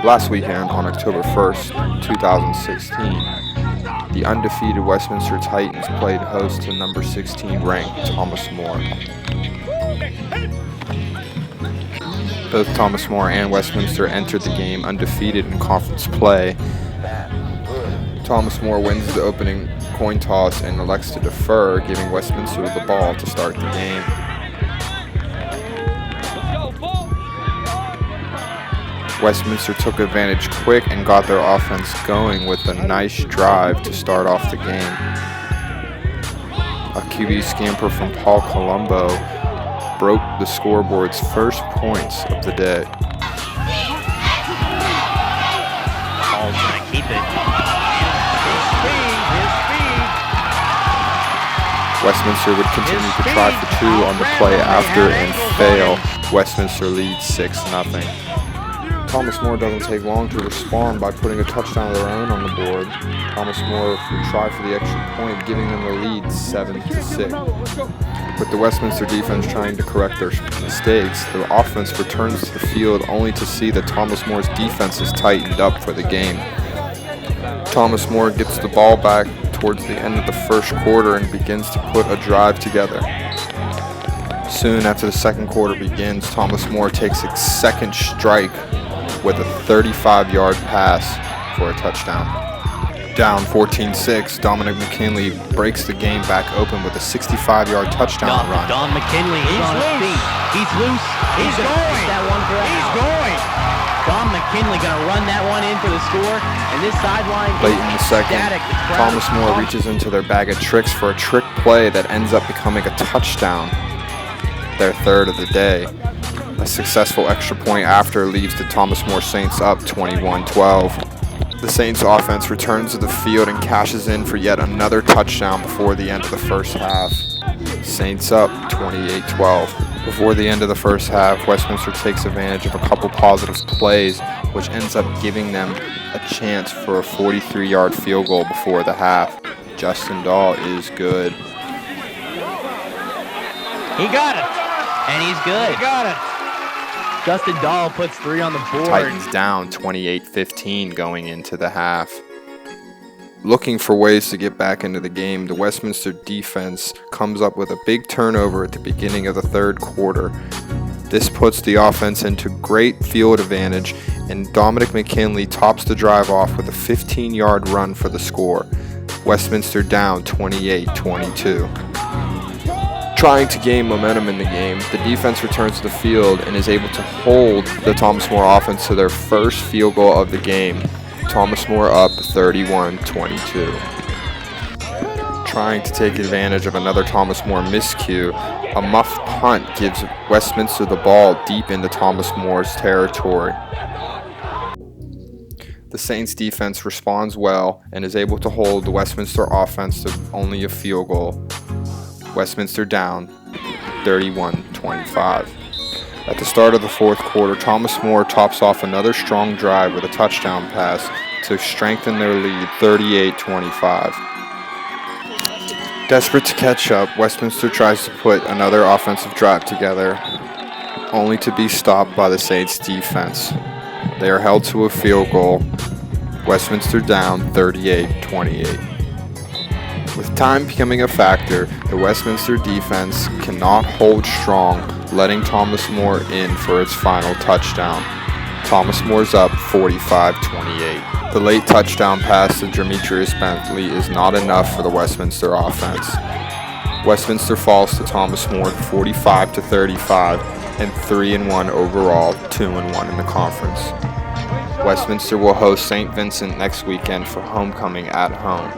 Last weekend, on October 1st, 2016, the undefeated Westminster Titans played host to number 16 ranked Thomas More. Both Thomas More and Westminster entered the game undefeated in conference play. Thomas More wins the opening coin toss and elects to defer, giving Westminster the ball to start the game. Westminster took advantage quick and got their offense going with a nice drive to start off the game. A QB scamper from Paul Colombo broke the scoreboard's first points of the day. Paul's going to keep it. His speed. Westminster would continue to try for two on the play after and fail. Westminster leads 6-0. Thomas More doesn't take long to respond by putting a touchdown of their own on the board. Thomas More would try for the extra point, giving them the lead 7-6. With the Westminster defense trying to correct their mistakes, the offense returns to the field only to see that Thomas More's defense is tightened up for the game. Thomas More gets the ball back towards the end of the first quarter and begins to put a drive together. Soon after the second quarter begins, Thomas More takes a second strike with a 35-yard pass for a touchdown. Down 14-6, Dominic McKinley breaks the game back open with a 65-yard touchdown run. Don McKinley is on his feet. He's loose. He's going. That one for He's going. Don McKinley going to run that one in for the score. And this sideline Late in the second, Thomas More reaches into their bag of tricks for a trick play that ends up becoming a touchdown, their third of the day. A successful extra point after leaves the Thomas More Saints up 21-12. The Saints offense returns to the field and cashes in for yet another touchdown before the end of the first half. Saints up 28-12. Before the end of the first half, Westminster takes advantage of a couple positive plays, which ends up giving them a chance for a 43-yard field goal before the half. Justin Dahl is good. He got it. And he's good. He got it. Justin Dahl puts 3 on the board. Titans down 28-15 going into the half. Looking for ways to get back into the game, the Westminster defense comes up with a big turnover at the beginning of the third quarter. This puts the offense into great field advantage, and Dominic McKinley tops the drive off with a 15-yard run for the score. Westminster down 28-22. Trying to gain momentum in the game, the defense returns to the field and is able to hold the Thomas More offense to their first field goal of the game. Thomas More up 31-22. Trying to take advantage of another Thomas More miscue, a muff punt gives Westminster the ball deep into Thomas More's territory. The Saints defense responds well and is able to hold the Westminster offense to only a field goal. Westminster down 31-25. At the start of the fourth quarter, Thomas More tops off another strong drive with a touchdown pass to strengthen their lead 38-25. Desperate to catch up, Westminster tries to put another offensive drive together, only to be stopped by the Saints defense. They are held to a field goal. Westminster down 38-28. With time becoming a factor, the Westminster defense cannot hold strong, letting Thomas More in for its final touchdown. Thomas More's up 45-28. The late touchdown pass to Demetrius Bentley is not enough for the Westminster offense. Westminster falls to Thomas More 45-35 and 3-1 overall, 2-1 in the conference. Westminster will host St. Vincent next weekend for homecoming at home.